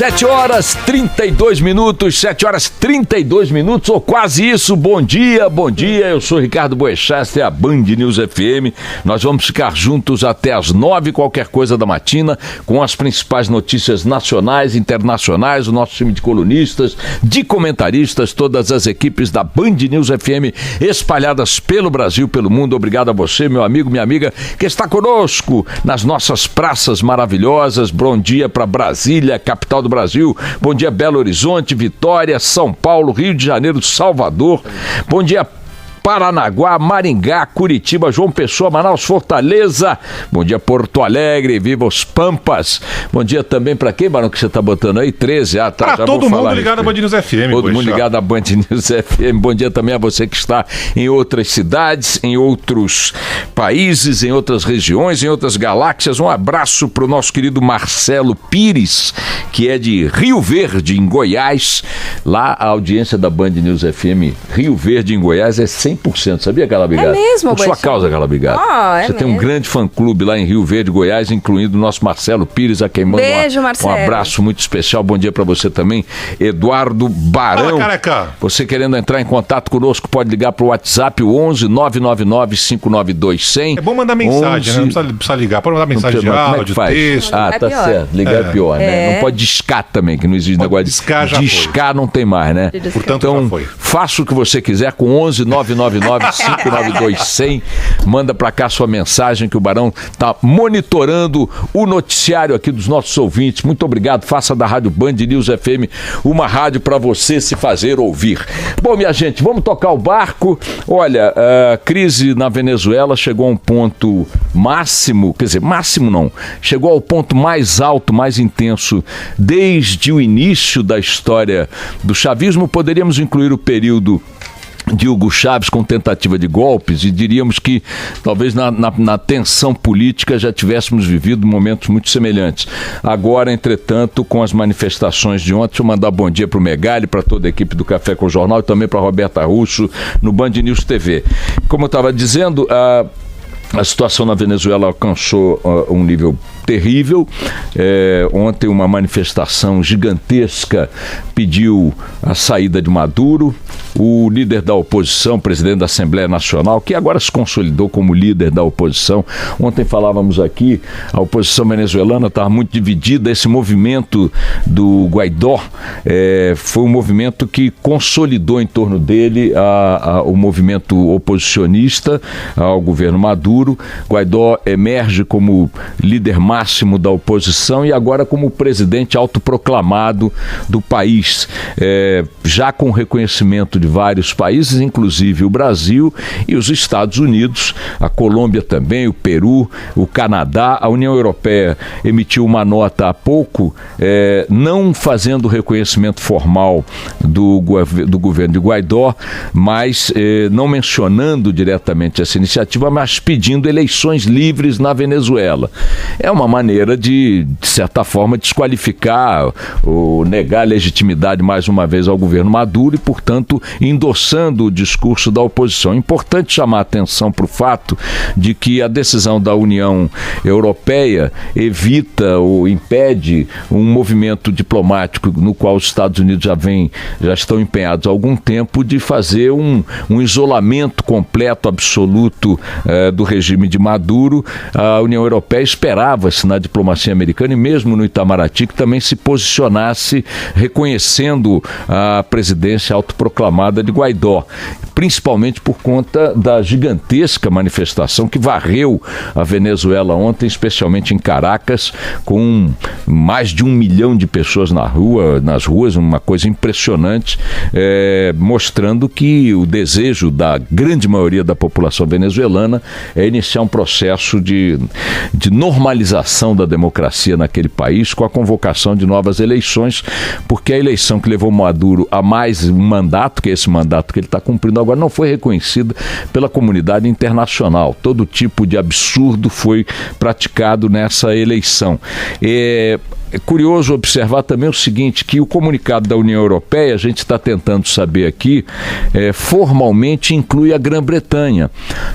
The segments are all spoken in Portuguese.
7 horas 32 minutos, 7 horas 32 minutos, ou quase isso. Bom dia, eu sou Ricardo Boechat, esta é a Band News FM. Nós vamos ficar juntos até as 9, qualquer coisa da matina, com as principais notícias nacionais, internacionais, o nosso time de colunistas, de comentaristas, todas as equipes da Band News FM espalhadas pelo Brasil, pelo mundo. Obrigado a você, meu amigo, minha amiga, que está conosco nas nossas praças maravilhosas. Bom dia para Brasília, capital do Brasil. Bom dia, Belo Horizonte, Vitória, São Paulo, Rio de Janeiro, Salvador. Bom dia, Paranaguá, Maringá, Curitiba, João Pessoa, Manaus, Fortaleza. Bom dia, Porto Alegre, viva os Pampas. Bom dia também para quem, Barão, que você tá botando aí? 13, tá. Pra todo mundo ligado à Band News FM. Todo mundo ligado à Band News FM. Bom dia também a você que está em outras cidades, em outros países, em outras regiões, em outras galáxias. Um abraço pro nosso querido Marcelo Pires, que é de Rio Verde, em Goiás. Lá a audiência da Band News FM Rio Verde, em Goiás, é 100%, sabia, Calabigada? É mesmo, por sua causa, Calabigada. Você tem um grande fã-clube lá em Rio Verde, Goiás, incluindo o nosso Marcelo Pires, a quem manda um abraço muito especial. Bom dia pra você também, Eduardo Barão. Fala, careca. Você querendo entrar em contato conosco, pode ligar pro WhatsApp, o 11 999 592 100. É bom mandar mensagem, 11... né? Não precisa ligar, pode mandar mensagem de áudio, texto. Ah, tá certo, ligar é pior, né? Não pode discar também, que não existe negócio de discar, não tem mais, né? Portanto, então, faça o que você quiser com 11 999 592 100. Manda pra cá sua mensagem, que o Barão tá monitorando o noticiário aqui dos nossos ouvintes. Muito obrigado. Faça da Rádio Band News FM uma rádio pra você se fazer ouvir. Bom, minha gente, vamos tocar o barco. Olha, a crise na Venezuela chegou a um ponto máximo, quer dizer, máximo não, chegou ao ponto mais alto, mais intenso desde o início da história do chavismo. Poderíamos incluir o período de Hugo Chávez com tentativa de golpes, e diríamos que talvez na tensão política já tivéssemos vivido momentos muito semelhantes. Agora, entretanto, com as manifestações de ontem, deixa eu mandar bom dia para o Megali, para toda a equipe do Café com o Jornal e também para a Roberta Russo no Band News TV. Como eu estava dizendo, a situação na Venezuela alcançou um nível terrível. Ontem uma manifestação gigantesca pediu a saída de Maduro. O líder da oposição, presidente da Assembleia Nacional, que agora se consolidou como líder da oposição. Ontem falávamos aqui, a oposição venezuelana estava muito dividida. Esse movimento do Guaidó foi um movimento que consolidou em torno dele o movimento oposicionista ao governo Maduro. Guaidó emerge como líder máximo da oposição e agora como presidente autoproclamado do país, já com reconhecimento de vários países, inclusive o Brasil e os Estados Unidos, a Colômbia também, o Peru, o Canadá. A União Europeia emitiu uma nota há pouco, não fazendo reconhecimento formal do governo de Guaidó, mas não mencionando diretamente essa iniciativa, mas pedindo eleições livres na Venezuela. É uma maneira de certa forma, desqualificar ou negar a legitimidade mais uma vez ao governo Maduro e, portanto, endossando o discurso da oposição. É importante chamar a atenção para o fato de que a decisão da União Europeia evita ou impede um movimento diplomático no qual os Estados Unidos já estão empenhados há algum tempo de fazer um isolamento completo, absoluto do regime de Maduro. A União Europeia esperava-se na diplomacia americana e mesmo no Itamaraty que também se posicionasse reconhecendo a presidência autoproclamada de Guaidó, principalmente por conta da gigantesca manifestação que varreu a Venezuela ontem, especialmente em Caracas, com mais de 1 milhão de pessoas nas ruas, uma coisa impressionante, mostrando que o desejo da grande maioria da população venezuelana é iniciar um processo de normalização da democracia naquele país, com a convocação de novas eleições, porque a eleição que levou Maduro a mais um mandato, que é esse mandato que ele está cumprindo agora, não foi reconhecida pela comunidade internacional. Todo tipo de absurdo foi praticado nessa eleição. É curioso observar também o seguinte, que o comunicado da União Europeia, a gente está tentando saber aqui, formalmente inclui a Grã-Bretanha,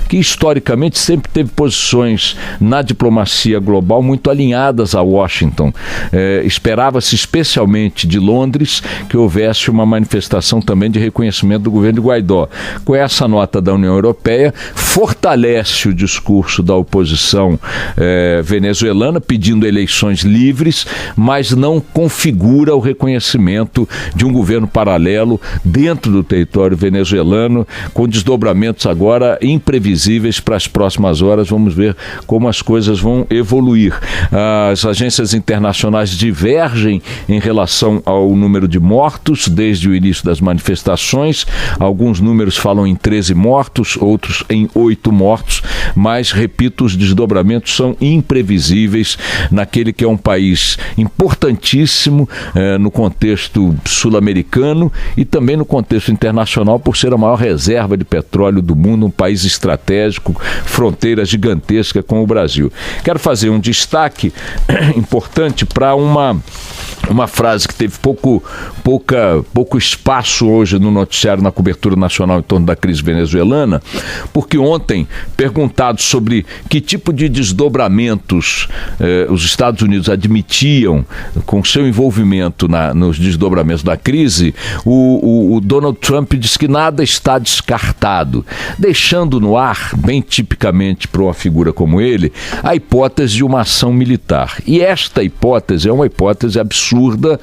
que historicamente sempre teve posições na diplomacia global muito alinhadas a Washington. Esperava-se especialmente de Londres que houvesse uma manifestação também de reconhecimento do governo de Guaidó. Com essa nota da União Europeia, fortalece o discurso da oposição venezuelana, pedindo eleições livres, mas não configura o reconhecimento de um governo paralelo dentro do território venezuelano, com desdobramentos agora imprevisíveis para as próximas horas. Vamos ver como as coisas vão evoluir. As agências internacionais divergem em relação ao número de mortos desde o início das manifestações. Alguns números falam em 13 mortos, outros em 8 mortos, mas, repito, os desdobramentos são imprevisíveis naquele que é um país importantíssimo no contexto sul-americano e também no contexto internacional, por ser a maior reserva de petróleo do mundo, um país estratégico, fronteira gigantesca com o Brasil. Quero fazer um destaque importante para uma frase que teve pouco espaço hoje no noticiário, na cobertura nacional em torno da crise venezuelana, porque ontem, perguntado sobre que tipo de desdobramentos os Estados Unidos admitiam com seu envolvimento nos desdobramentos da crise, o Donald Trump disse que nada está descartado, deixando no ar, bem tipicamente para uma figura como ele, a hipótese de uma ação militar. E esta hipótese é uma hipótese absurda,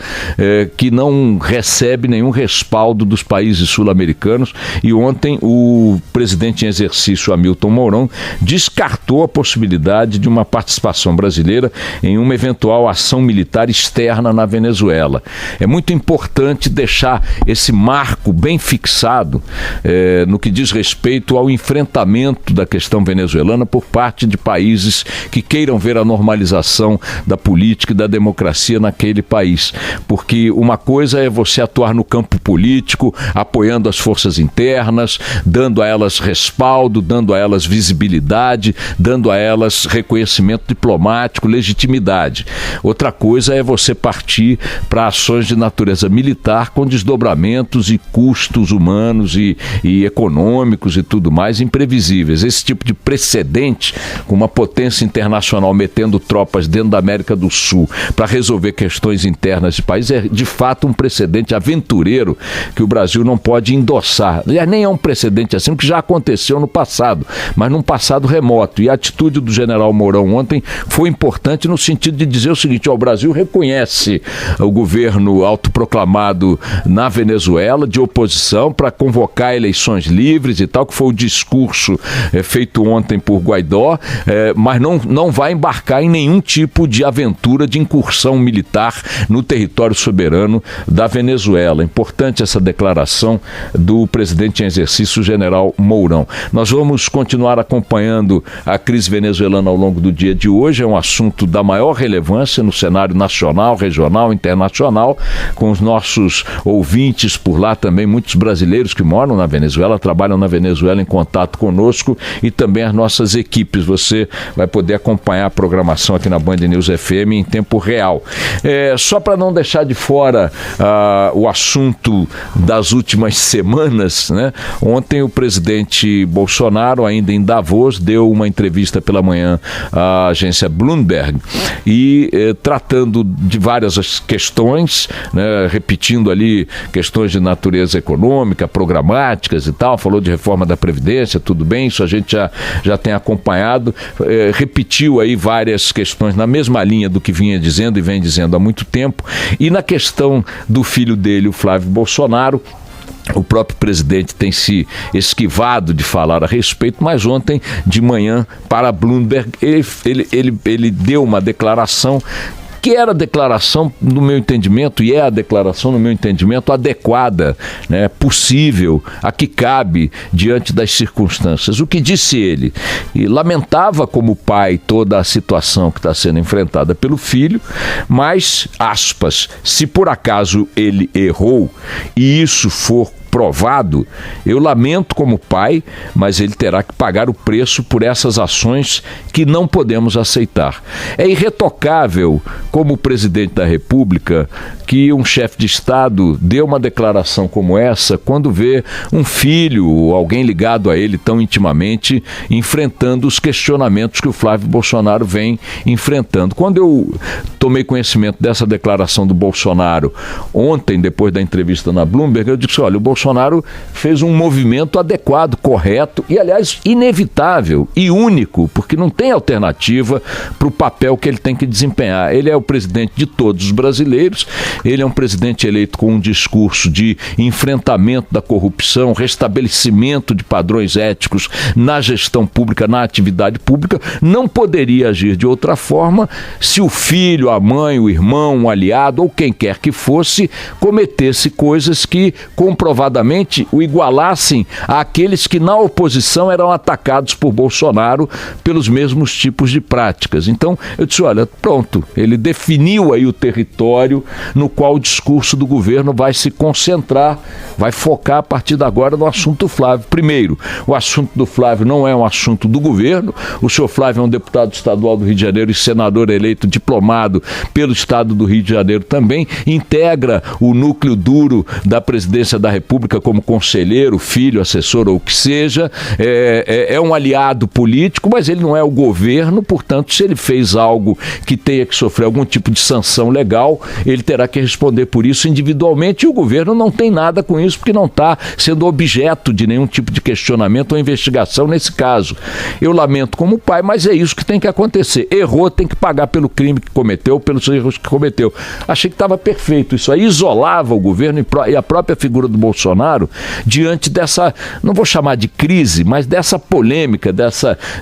que não recebe nenhum respaldo dos países sul-americanos, e ontem o presidente em exercício, Hamilton Mourão, descartou a possibilidade de uma participação brasileira em uma eventual ação militar externa na Venezuela. É muito importante deixar esse marco bem fixado no que diz respeito ao enfrentamento da questão venezuelana por parte de países que queiram ver a normalização da política e da democracia naquele país. Porque uma coisa é você atuar no campo político, apoiando as forças internas, dando a elas respaldo, dando a elas visibilidade, dando a elas reconhecimento diplomático, legitimidade. Outra coisa é você partir para ações de natureza militar com desdobramentos e custos humanos e econômicos e tudo mais imprevisíveis. Esse tipo de precedente, com uma potência internacional metendo tropas dentro da América do Sul para resolver questões internas de país, é de fato um precedente aventureiro que o Brasil não pode endossar. Nem é um precedente assim, que já aconteceu no passado, mas num passado remoto. E a atitude do general Mourão ontem foi importante no sentido de dizer o seguinte: o Brasil reconhece o governo autoproclamado na Venezuela de oposição para convocar eleições livres e tal, que foi o discurso feito ontem por Guaidó, mas não vai embarcar em nenhum tipo de aventura de incursão militar no território soberano da Venezuela. Importante essa declaração do presidente em exercício, o general Mourão. Nós vamos continuar acompanhando a crise venezuelana ao longo do dia de hoje. É um assunto da maior relevância no cenário nacional, regional, internacional, com os nossos ouvintes por lá também, muitos brasileiros que moram na Venezuela, trabalham na Venezuela em contato conosco, e também as nossas equipes. Você vai poder acompanhar a programação aqui na Band News FM em tempo real. Só para não deixar de fora o assunto das últimas semanas, né? Ontem o presidente Bolsonaro, ainda em Davos, deu uma entrevista pela manhã à agência Bloomberg e tratando de várias questões, né? Repetindo ali questões de natureza econômica, programáticas e tal, falou de reforma da Previdência, tudo bem, isso a gente já tem acompanhado, repetiu aí várias questões na mesma linha do que vinha dizendo e vem dizendo há muito tempo. E na questão do filho dele, o Flávio Bolsonaro, o próprio presidente tem se esquivado de falar a respeito, mas ontem de manhã, para a Bloomberg, ele deu uma declaração que era a declaração, no meu entendimento, e é a declaração, no meu entendimento, adequada, né, possível, a que cabe diante das circunstâncias. O que disse ele? E lamentava como pai toda a situação que está sendo enfrentada pelo filho, mas, aspas, se por acaso ele errou e isso for provado, eu lamento como pai, mas ele terá que pagar o preço por essas ações que não podemos aceitar. É irretocável, como presidente da República, que um chefe de Estado dê uma declaração como essa quando vê um filho ou alguém ligado a ele tão intimamente enfrentando os questionamentos que o Flávio Bolsonaro vem enfrentando. Quando eu tomei conhecimento dessa declaração do Bolsonaro ontem, depois da entrevista na Bloomberg, eu disse, olha, o Bolsonaro fez um movimento adequado, correto e, aliás, inevitável e único, porque não tem alternativa para o papel que ele tem que desempenhar. Ele é o presidente de todos os brasileiros, ele é um presidente eleito com um discurso de enfrentamento da corrupção, restabelecimento de padrões éticos na gestão pública, na atividade pública, não poderia agir de outra forma se o filho, a mãe, o irmão, um aliado ou quem quer que fosse cometesse coisas que comprovadamente o igualassem àqueles que na oposição eram atacados por Bolsonaro pelos mesmos tipos de práticas. Então eu disse, olha, pronto, ele definiu aí o território no qual o discurso do governo vai se concentrar, vai focar a partir de agora no assunto Flávio. Primeiro, o assunto do Flávio não é um assunto do governo, o senhor Flávio é um deputado estadual do Rio de Janeiro e senador eleito diplomado pelo estado do Rio de Janeiro também, integra o núcleo duro da presidência da República como conselheiro, filho, assessor ou o que seja, é um aliado político, mas ele não é o governo, portanto, se ele fez algo que tenha que sofrer algum tipo de sanção legal, ele terá que responder por isso individualmente e o governo não tem nada com isso porque não está sendo objeto de nenhum tipo de questionamento ou investigação nesse caso. Eu lamento como pai, mas é isso que tem que acontecer. Errou, tem que pagar pelo crime que cometeu, pelos erros que cometeu. Achei que estava perfeito. Isso aí isolava o governo e a própria figura do Bolsonaro diante dessa, não vou chamar de crise, mas dessa polêmica,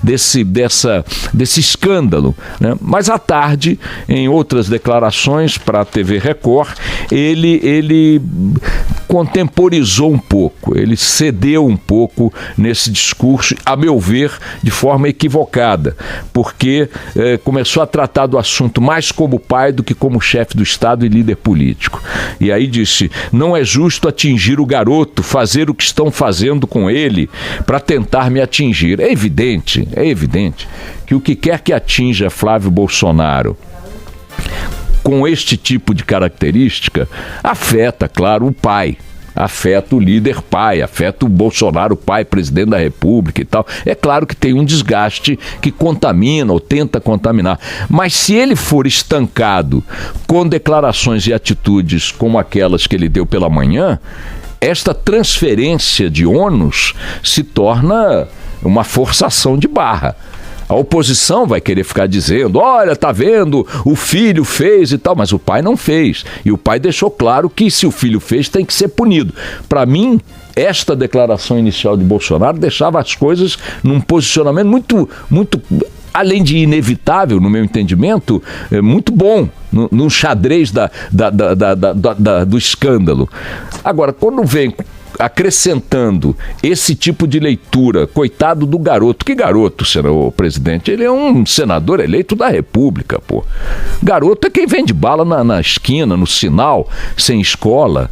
desse escândalo, né? Mas à tarde, em outras declarações para a TV Record, ele contemporizou um pouco, ele cedeu um pouco nesse discurso, a meu ver, de forma equivocada, porque começou a tratar do assunto mais como pai do que como chefe do Estado e líder político. E aí disse, não é justo atingir o garoto, fazer o que estão fazendo com ele para tentar me atingir. É evidente que o que quer que atinja Flávio Bolsonaro com este tipo de característica afeta, claro, o pai. Afeta o líder pai, afeta o Bolsonaro pai, presidente da República e tal. É claro que tem um desgaste que contamina ou tenta contaminar. Mas se ele for estancado com declarações e atitudes como aquelas que ele deu pela manhã, esta transferência de ônus se torna uma forçação de barra. A oposição vai querer ficar dizendo, olha, tá vendo, o filho fez e tal, mas o pai não fez. E o pai deixou claro que se o filho fez, tem que ser punido. Para mim, esta declaração inicial de Bolsonaro deixava as coisas num posicionamento muito, além de inevitável, no meu entendimento, muito bom, no xadrez do escândalo. Agora, quando vem acrescentando esse tipo de leitura, coitado do garoto. Que garoto, senador presidente? Ele é um senador eleito da República, pô. Garoto é quem vende bala na esquina, no sinal, sem escola.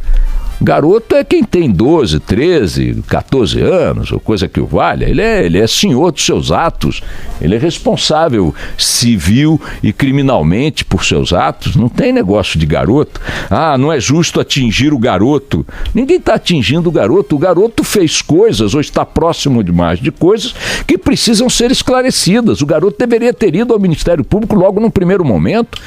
Garoto é quem tem 12, 13, 14 anos, ou coisa que o valha. Ele é senhor dos seus atos. Ele é responsável civil e criminalmente por seus atos. Não tem negócio de garoto. Ah, não é justo atingir o garoto. Ninguém está atingindo o garoto. O garoto fez coisas ou está próximo demais de coisas que precisam ser esclarecidas. O garoto deveria ter ido ao Ministério Público logo no primeiro momento.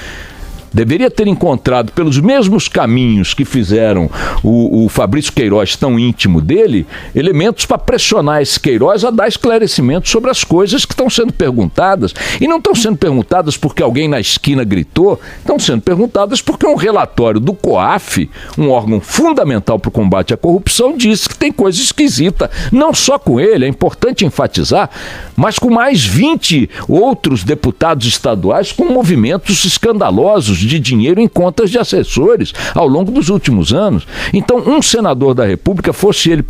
Deveria ter encontrado pelos mesmos caminhos que fizeram o Fabrício Queiroz tão íntimo dele, elementos para pressionar esse Queiroz a dar esclarecimentos sobre as coisas que estão sendo perguntadas. E não estão sendo perguntadas porque alguém na esquina gritou, estão sendo perguntadas porque um relatório do COAF, um órgão fundamental para o combate à corrupção, diz que tem coisa esquisita. Não só com ele, é importante enfatizar, mas com mais 20 outros deputados estaduais com movimentos escandalosos de dinheiro em contas de assessores ao longo dos últimos anos. Então, um senador da República, fosse ele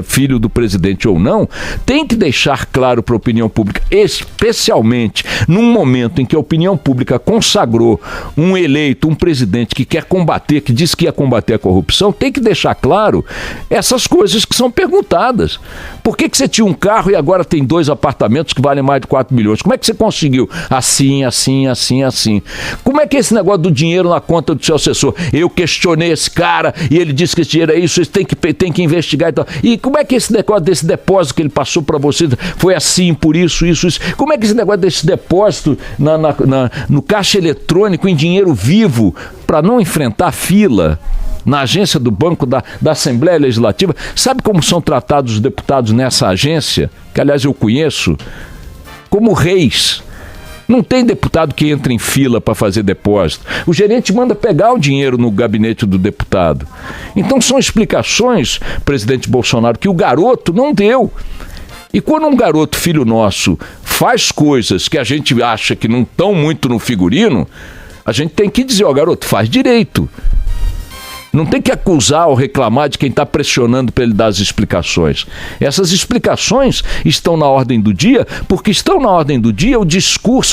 filho do presidente ou não, tem que deixar claro para a opinião pública, especialmente num momento em que a opinião pública consagrou um eleito, um presidente que quer combater, que diz que ia combater a corrupção, tem que deixar claro essas coisas que são perguntadas. Por que você tinha um carro e agora tem 2 apartamentos que valem mais de 4 milhões? Como é que você conseguiu? Assim. Como é que é esse negócio do dinheiro na conta do seu assessor? Eu questionei esse cara e ele disse que esse dinheiro é isso tem que investigar e tal. E como é que esse negócio desse depósito que ele passou para você foi assim, por isso? Como é que esse negócio desse depósito no caixa eletrônico em dinheiro vivo para não enfrentar fila na agência do Banco da Assembleia Legislativa? Sabe como são tratados os deputados nessa agência? Que, aliás, eu conheço como reis. Não tem deputado que entra em fila para fazer depósito. O gerente manda pegar o dinheiro no gabinete do deputado. Então são explicações, presidente Bolsonaro, que o garoto não deu. E quando um garoto, filho nosso, faz coisas que a gente acha que não estão muito no figurino, a gente tem que dizer, garoto, faz direito. Não tem que acusar ou reclamar de quem está pressionando para ele dar as explicações. Essas explicações estão na ordem do dia, porque estão na ordem do dia,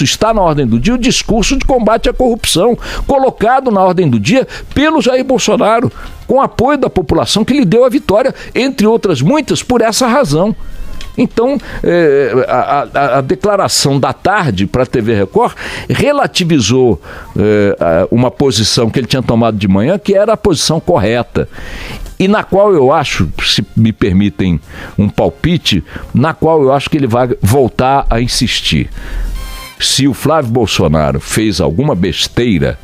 está na ordem do dia o discurso de combate à corrupção, colocado na ordem do dia pelo Jair Bolsonaro, com apoio da população que lhe deu a vitória, entre outras muitas, por essa razão. Então, a declaração da tarde para a TV Record relativizou uma posição que ele tinha tomado de manhã, que era a posição correta. E na qual eu acho, se me permitem um palpite, na qual eu acho que ele vai voltar a insistir. Se o Flávio Bolsonaro fez alguma besteira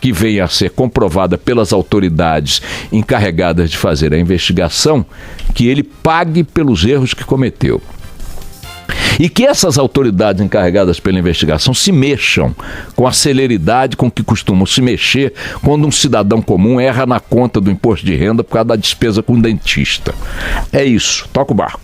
que venha a ser comprovada pelas autoridades encarregadas de fazer a investigação, que ele pague pelos erros que cometeu. E que essas autoridades encarregadas pela investigação se mexam com a celeridade com que costumam se mexer quando um cidadão comum erra na conta do imposto de renda por causa da despesa com o dentista. É isso. Toca o barco.